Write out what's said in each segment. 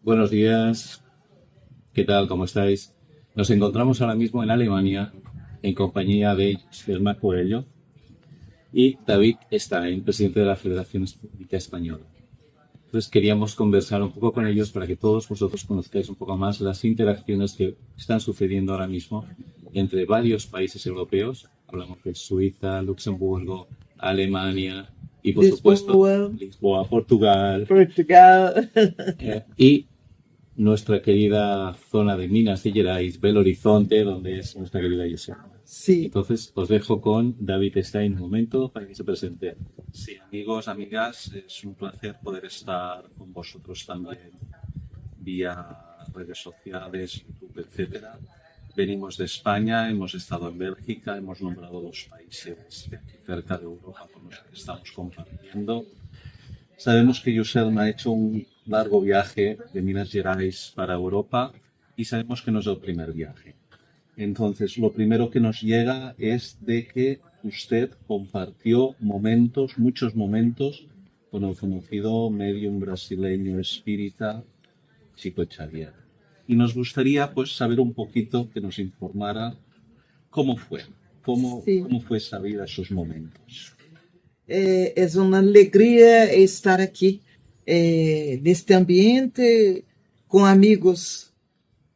Buenos días, ¿qué tal? ¿Cómo estáis? Nos encontramos ahora mismo en Alemania en compañía de Selma Coelho y David Stein, presidente de la Federación Espírita Española. Entonces queríamos conversar un poco con ellos para que todos vosotros conozcáis un poco más las interacciones que están sucediendo ahora mismo entre varios países europeos. Hablamos de Suiza, Luxemburgo, Alemania y por supuesto Lisboa, Portugal. Y nuestra querida zona de Minas de Gerais, Belo Horizonte, donde es nuestra querida Joselma. Sí. Entonces, os dejo con David Stein un momento para que se presente. Sí, amigos, amigas, es un placer poder estar con vosotros también vía redes sociales, YouTube, etcétera. Venimos de España, hemos estado en Bélgica, hemos nombrado 2 países de aquí cerca de Europa con los que estamos compartiendo. Sabemos que Joselma ha hecho un largo viaje de Minas Gerais para Europa y sabemos que no es el primer viaje. Entonces, lo primero que nos llega es de que usted compartió momentos, muchos momentos, con el conocido medium brasileño espírita Chico Xavier. Y nos gustaría pues saber un poquito, que nos informara cómo fue esa vida, esos momentos. É uma alegria estar aqui neste ambiente com amigos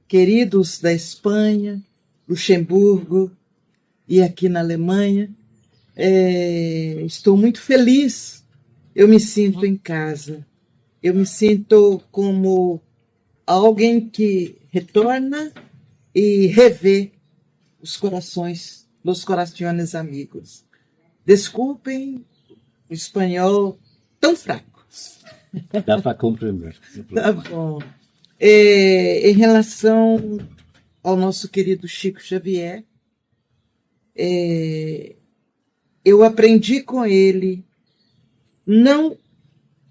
queridos da Espanha, Luxemburgo e aqui na Alemanha. Estou muito feliz, eu me sinto em casa, eu me sinto como alguém que retorna e revê os corações amigos. Desculpem o espanhol tão fraco. Dá para compreender. Tá bom. Em relação ao nosso querido Chico Xavier, eu aprendi com ele, não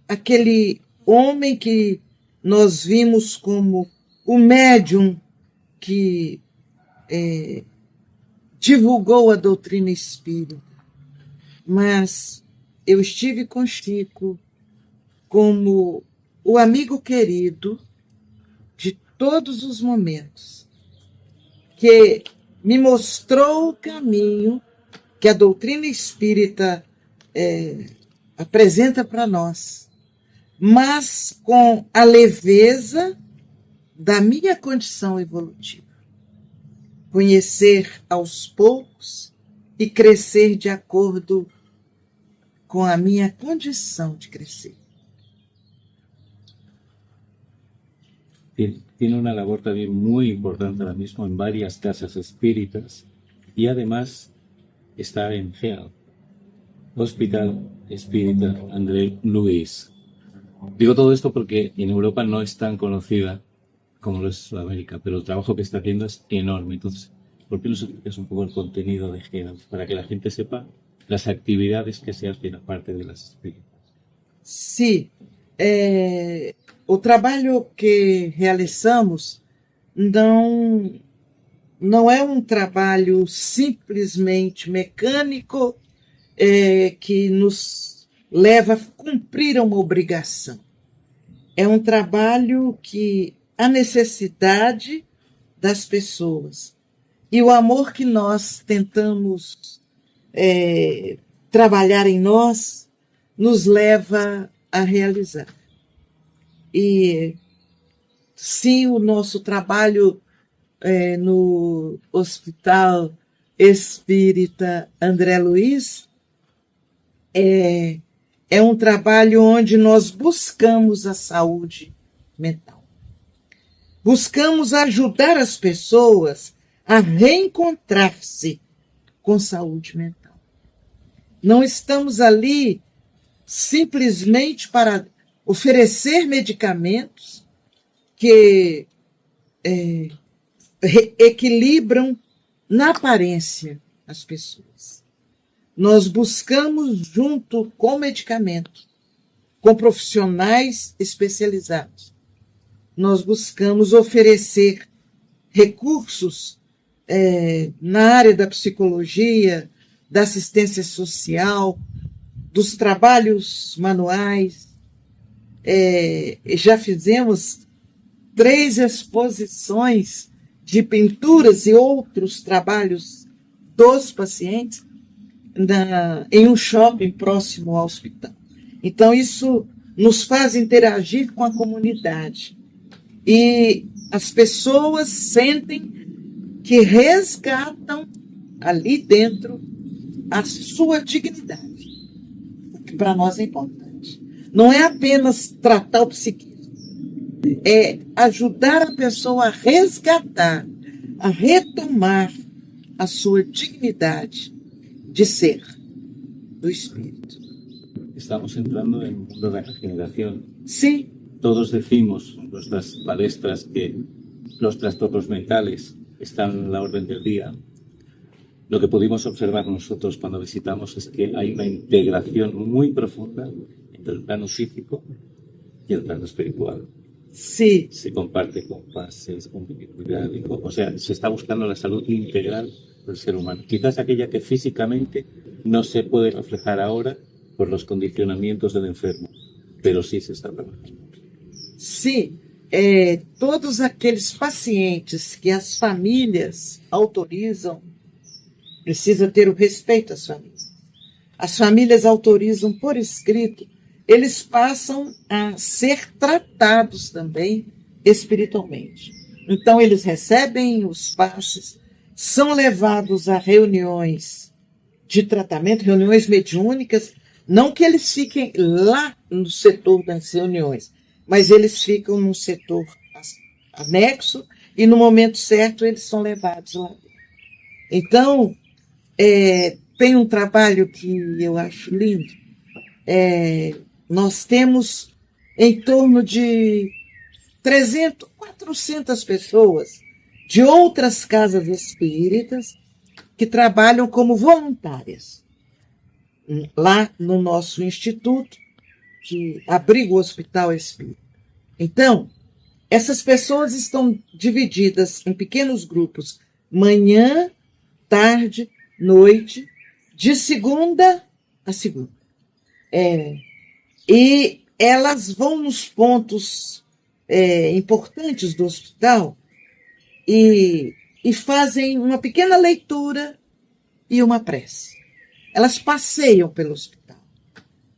aquele homem que nós vimos como o médium que divulgou a doutrina espírita, mas eu estive com Chico como o amigo querido de todos os momentos, que me mostrou o caminho que a doutrina espírita apresenta para nós, mas com a leveza da minha condição evolutiva. Conhecer aos poucos e crescer de acordo com a minha condição de crescer. Tiene una labor también muy importante ahora mismo en varias casas espíritas y además está en GEAL, Hospital Espírita André Luis. Digo todo esto porque en Europa no es tan conocida como lo es Sudamérica, pero el trabajo que está haciendo es enorme. Entonces, ¿por qué nos explicas un poco el contenido de GEAL? Para que la gente sepa las actividades que se hacen aparte de las espíritas. Sim, o trabalho que realizamos não é um trabalho simplesmente mecânico que nos leva a cumprir uma obrigação. É um trabalho que a necessidade das pessoas e o amor que nós tentamos trabalhar em nós nos leva a realizar. E sim, o nosso trabalho no Hospital Espírita André Luiz é um trabalho onde nós buscamos a saúde mental. Buscamos ajudar as pessoas a reencontrar-se com saúde mental. Não estamos ali simplesmente para oferecer medicamentos que equilibram na aparência as pessoas. Nós buscamos, junto com medicamento, com profissionais especializados, nós buscamos oferecer recursos na área da psicologia, da assistência social, dos trabalhos manuais. Já fizemos 3 exposições de pinturas e outros trabalhos dos pacientes em um shopping próximo ao hospital. Então, isso nos faz interagir com a comunidade. E as pessoas sentem que resgatam ali dentro a sua dignidade, o que para nós é importante. Não é apenas tratar o psiquismo, é ajudar a pessoa a resgatar, a retomar a sua dignidade de ser, do espírito. Estamos entrando en el mundo de la regeneración. Sim, Todos decimos en nuestras palestras que los trastornos mentales están en la orden del día. Lo que pudimos observar nosotros cuando visitamos es que hay una integración muy profunda entre el plano físico y el plano espiritual. sim, Se comparte con fases, con continuidad, o sea, se está buscando la salud integral del ser humano. Quizás aquella que físicamente no se puede reflejar ahora por los condicionamientos del enfermo, pero sí se está trabajando. sim. Todos aqueles pacientes que as famílias autorizam, precisa ter o respeito às famílias. As famílias autorizam por escrito, eles passam a ser tratados também espiritualmente. Então, eles recebem os passes, são levados a reuniões de tratamento, reuniões mediúnicas, não que eles fiquem lá no setor das reuniões, mas eles ficam num setor anexo e no momento certo eles são levados lá. Então, tem um trabalho que eu acho lindo. Nós temos em torno de 300, 400 pessoas de outras casas espíritas que trabalham como voluntárias lá no nosso instituto, que abriga o Hospital Espírita. Então, essas pessoas estão divididas em pequenos grupos, manhã, tarde, noite, de segunda a segunda. E elas vão nos pontos importantes do hospital e fazem uma pequena leitura e uma prece. Elas passeiam pelo hospital.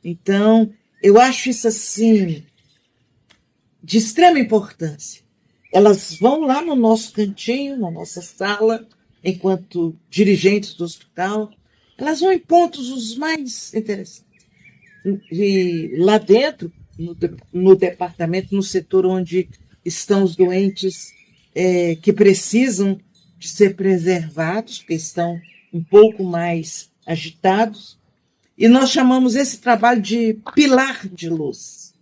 Então, eu acho isso assim de extrema importância. Elas vão lá no nosso cantinho, na nossa sala, enquanto dirigentes do hospital, elas vão em pontos os mais interessantes. E lá dentro, no departamento, no setor onde estão os doentes que precisam de ser preservados, porque estão um pouco mais agitados, e nós chamamos esse trabalho de pilar de luz.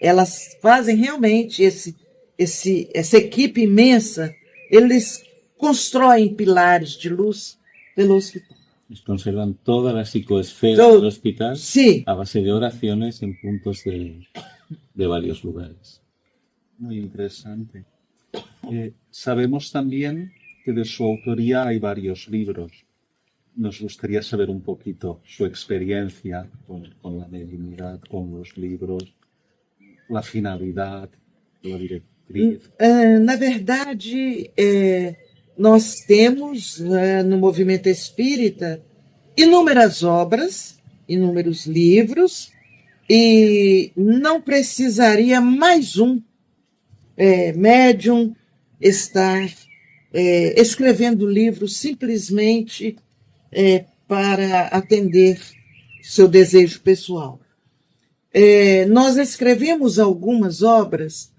Elas fazem realmente essa equipe imensa, eles constroem pilares de luz pelo hospital. Nos conservan toda la psicoesfera del hospital Sí. a base de oraciones en puntos de varios lugares. Muy interesante. Sabemos también que de su autoría hay varios libros. Nos gustaría saber un poquito su experiencia con la mediunidad, con los libros, la finalidad, la directriz. Na verdade, nós temos no movimento espírita inúmeras obras, inúmeros livros, e não precisaria mais um médium estar escrevendo livros simplesmente para atender seu desejo pessoal. Nós escrevemos algumas obras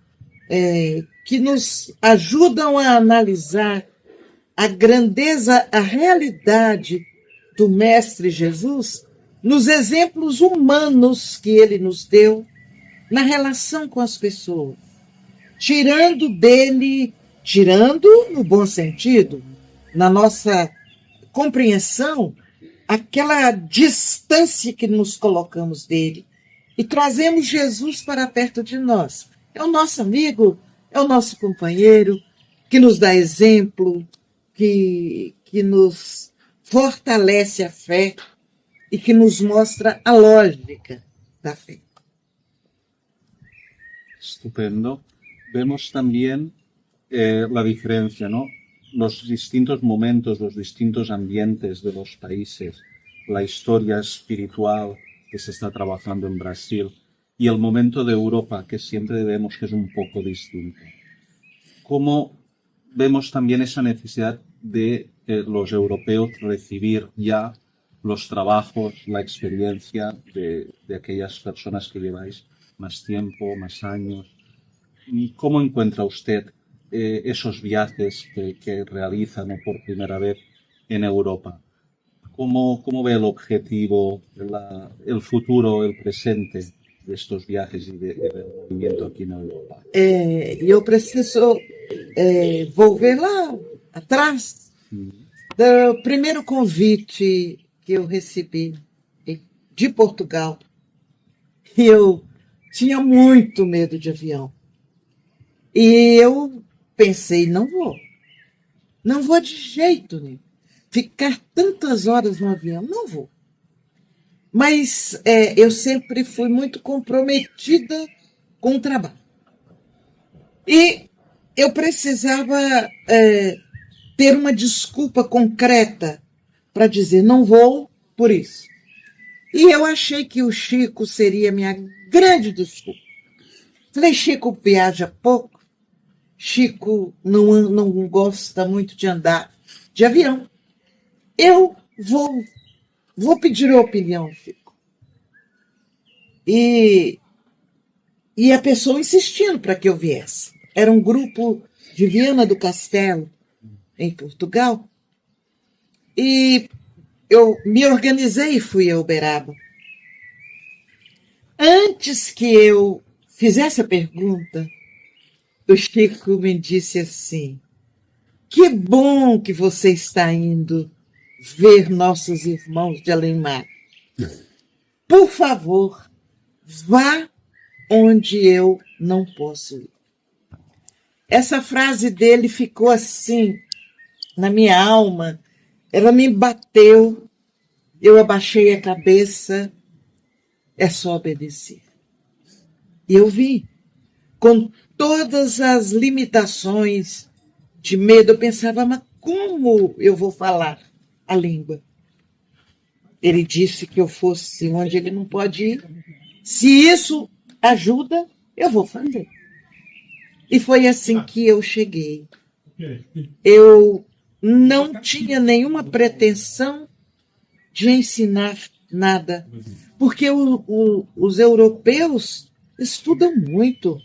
que nos ajudam a analisar a grandeza, a realidade do Mestre Jesus nos exemplos humanos que ele nos deu na relação com as pessoas, tirando no bom sentido, na nossa compreensão, aquela distância que nos colocamos dele e trazemos Jesus para perto de nós. É o nosso amigo, é o nosso companheiro, que nos dá exemplo, que nos fortalece a fé e que nos mostra a lógica da fé. Estupendo. vemos también la diferencia, ¿no? Los distintos momentos, los distintos ambientes de los países, la historia espiritual que se está trabajando en Brasil y el momento de Europa, que siempre vemos que es un poco distinto. ¿Cómo vemos también esa necesidad de los europeos recibir ya los trabajos, la experiencia de aquellas personas que lleváis más tiempo, más años? ¿Y cómo encuentra usted esos viajes que realizan por primera vez en Europa? ¿Cómo ve el objetivo, el futuro, el presente de estos viajes y del movimiento aquí en Europa? Eu preciso volver lá atrás do primeiro convite que eu recebi de Portugal. E eu tinha muito medo de avião. E eu pensei, não vou de jeito nenhum. Ficar tantas horas no avião, não vou. Mas eu sempre fui muito comprometida com o trabalho. E eu precisava ter uma desculpa concreta para dizer, não vou por isso. E eu achei que o Chico seria minha grande desculpa. Falei, Chico viaja pouco, Chico não gosta muito de andar de avião. Eu vou pedir a opinião, Chico. E a pessoa insistindo para que eu viesse. Era um grupo de Viana do Castelo, em Portugal. E eu me organizei e fui a Uberaba. Antes que eu fizesse a pergunta, o Chico me disse assim, que bom que você está indo ver nossos irmãos de além-mar. Por favor, vá onde eu não posso ir. Essa frase dele ficou assim na minha alma, ela me bateu, eu abaixei a cabeça, é só obedecer. E eu vi, com todas as limitações de medo, eu pensava, mas como eu vou falar a língua? Ele disse que eu fosse onde ele não pode ir. Se isso ajuda, eu vou fazer. E foi assim que eu cheguei. Eu não tinha nenhuma pretensão de ensinar nada, porque os europeus estudam muito.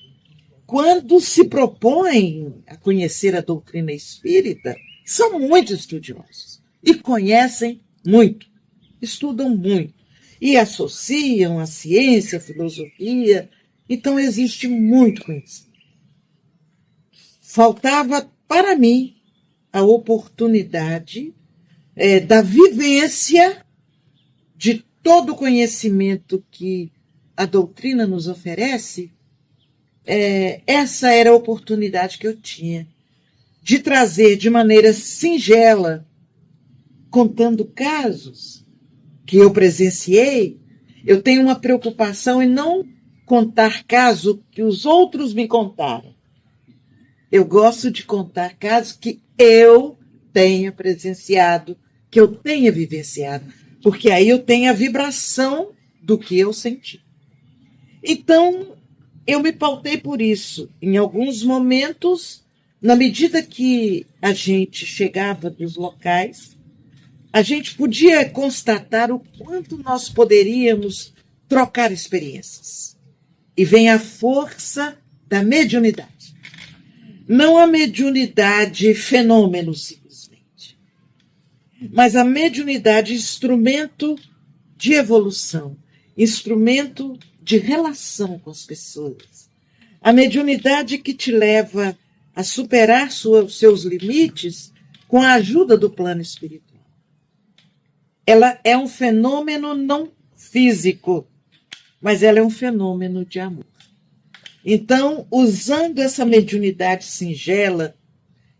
Quando se propõem a conhecer a doutrina espírita, são muito estudiosos e conhecem muito, estudam muito e associam a ciência, a filosofia, então existe muito conhecimento. Faltava para mim a oportunidade da vivência de todo o conhecimento que a doutrina nos oferece. Essa era a oportunidade que eu tinha de trazer de maneira singela, contando casos que eu presenciei. Eu tenho uma preocupação em não contar caso que os outros me contaram. Eu gosto de contar casos que eu tenha presenciado, que eu tenha vivenciado, porque aí eu tenho a vibração do que eu senti. Então, eu me pautei por isso. Em alguns momentos, na medida que a gente chegava dos locais, a gente podia constatar o quanto nós poderíamos trocar experiências. E vem a força da mediunidade. Não a mediunidade fenômeno, simplesmente, mas a mediunidade instrumento de evolução, instrumento de relação com as pessoas. A mediunidade que te leva a superar seus limites com a ajuda do plano espiritual. Ela é um fenômeno não físico, mas ela é um fenômeno de amor. Então, usando essa mediunidade singela,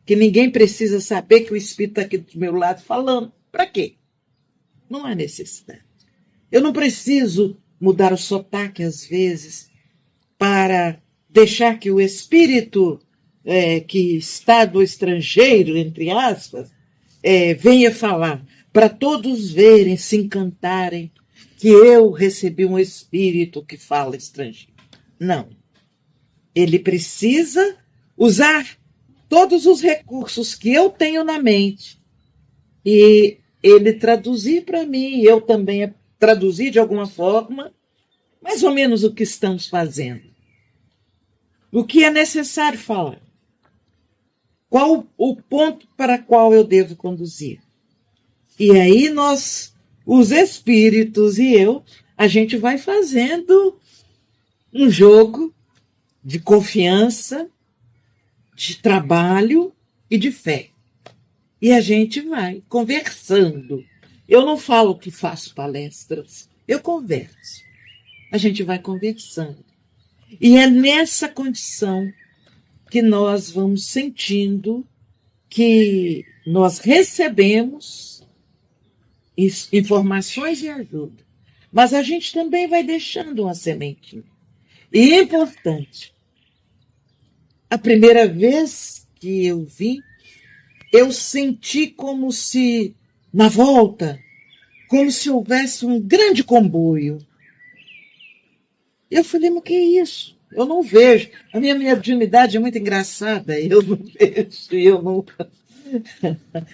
que ninguém precisa saber que o espírito está aqui do meu lado falando, para quê? Não há necessidade. Eu não preciso mudar o sotaque, às vezes, para deixar que o espírito que está do estrangeiro, entre aspas, venha falar, para todos verem, se encantarem, que eu recebi um espírito que fala estrangeiro. Não. Ele precisa usar todos os recursos que eu tenho na mente e ele traduzir para mim, eu também traduzir de alguma forma, mais ou menos o que estamos fazendo. O que é necessário falar? Qual o ponto para qual eu devo conduzir? E aí nós, os espíritos e eu, a gente vai fazendo um jogo de confiança, de trabalho e de fé. E a gente vai conversando. Eu não falo que faço palestras, eu converso. A gente vai conversando. E é nessa condição que nós vamos sentindo que nós recebemos informações e ajuda. Mas a gente também vai deixando uma sementinha. E é importante. A primeira vez que eu vim, eu senti como se, na volta, como se houvesse um grande comboio. Eu falei, mas que é isso? Eu não vejo. A minha mediunidade é muito engraçada. Eu não vejo, eu não...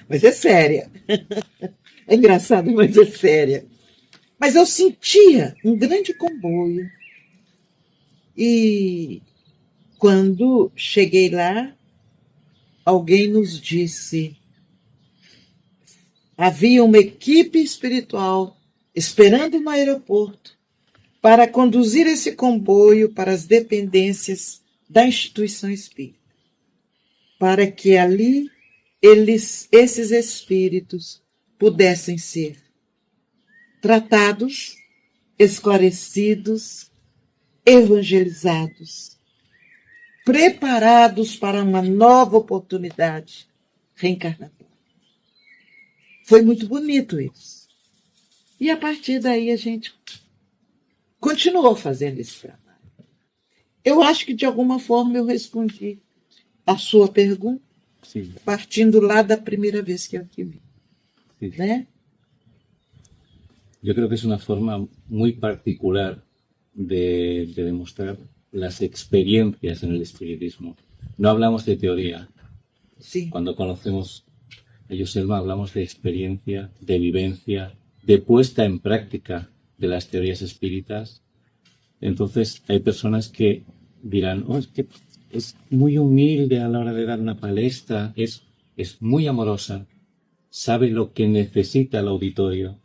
Mas é séria. É engraçado, mas é séria. Mas eu sentia um grande comboio. E quando cheguei lá, alguém nos disse, havia uma equipe espiritual esperando no aeroporto para conduzir esse comboio para as dependências da instituição espírita, para que ali esses espíritos pudessem ser tratados, esclarecidos, evangelizados, preparados para uma nova oportunidade reencarnatória. Foi muito bonito isso. E a partir daí a gente continuou fazendo esse trabalho. Eu acho que de alguma forma eu respondi a sua pergunta, Sí, partindo lá da primeira vez que eu te vi. sí. Né? Yo creo que es una forma muy particular de demostrar las experiencias en el espiritismo. No hablamos de teoría. Sim. Cuando conocemos a Joselma hablamos de experiencia, de vivencia, de puesta en práctica de las teorías espíritas. Entonces hay personas que dirán, oh, es que es muy humilde a la hora de dar una palestra, es muy amorosa, sabe lo que necesita el auditorio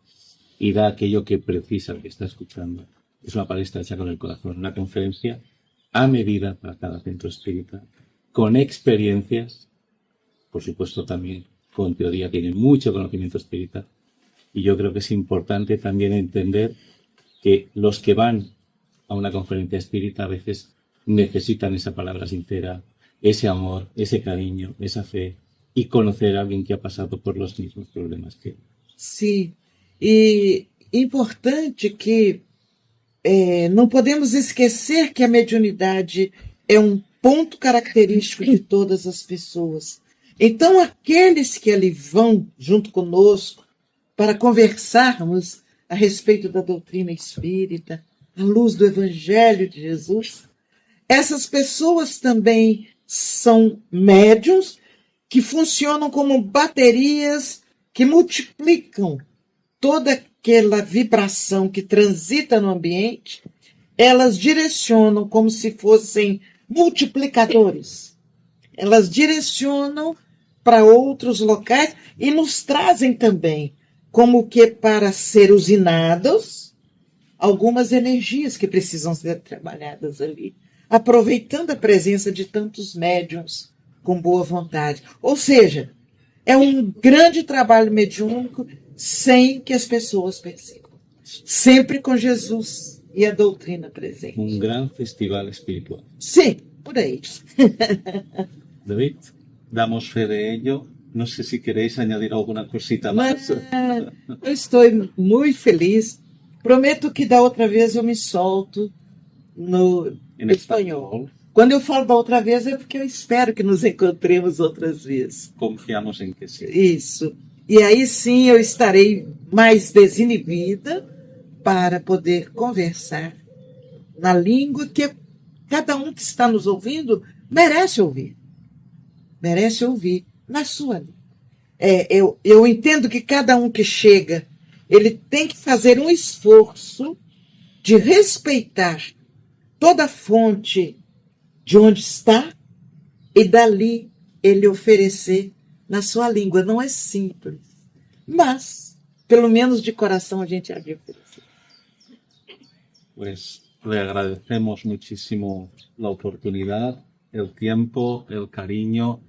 y da aquello que precisa el que está escuchando. Es una palestra hecha con el corazón, una conferencia a medida para cada centro espírita, con experiencias, por supuesto también con teoría, tiene mucho conocimiento espírita, y yo creo que es importante también entender que los que van a una conferencia espírita a veces necesitan esa palabra sincera, ese amor, ese cariño, esa fe, y conocer a alguien que ha pasado por los mismos problemas que... Sim. E importante que não podemos esquecer que a mediunidade é um ponto característico de todas as pessoas. Então, aqueles que ali vão junto conosco para conversarmos a respeito da doutrina espírita, à luz do Evangelho de Jesus, essas pessoas também são médiuns que funcionam como baterias que multiplicam toda aquela vibração que transita no ambiente, elas direcionam como se fossem multiplicadores. Elas direcionam para outros locais e nos trazem também, como que para ser usinados, algumas energias que precisam ser trabalhadas ali, aproveitando a presença de tantos médiuns com boa vontade. Ou seja, é um grande trabalho mediúnico sem que as pessoas percebam. Sempre com Jesus e a doutrina presente. Un gran festival espiritual. Sim, por aí. David, damos fe de ello. No sé si queréis añadir alguna cosita Mas más. eu estou muito feliz. Prometo que da outra vez eu me solto no En espanhol. Quando eu falo da outra vez é porque eu espero que nos encontremos outras vezes. Confiamos en que sí. Isso. E aí sim eu estarei mais desinibida para poder conversar na língua que cada um que está nos ouvindo merece ouvir. Merece ouvir na sua língua. Eu entendo que cada um que chega, ele tem que fazer um esforço de respeitar toda a fonte de onde está e dali ele oferecer na sua língua. Não é simples, mas pelo menos de coração a gente há de oferecer. Pues le agradecemos muchísimo la oportunidad, el tiempo, el cariño,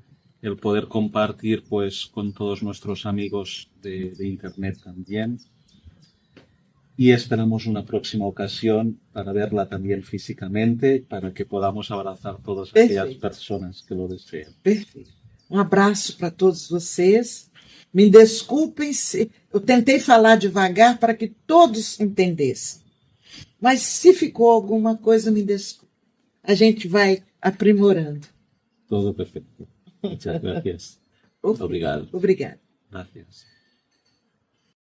el poder compartir pues con todos nuestros amigos de internet también. Y esperamos una próxima ocasión para verla también físicamente, para que podamos abrazar todas aquellas Perfeito. personas que lo deseen. Perfeito. Um abraço para todos vocês. Me desculpem se eu tentei falar devagar para que todos entendessem. Mas se ficou alguma coisa, me desculpe. A gente vai aprimorando. Todo perfecto. Muchas gracias. Ok. Obrigado. Obrigada. Gracias.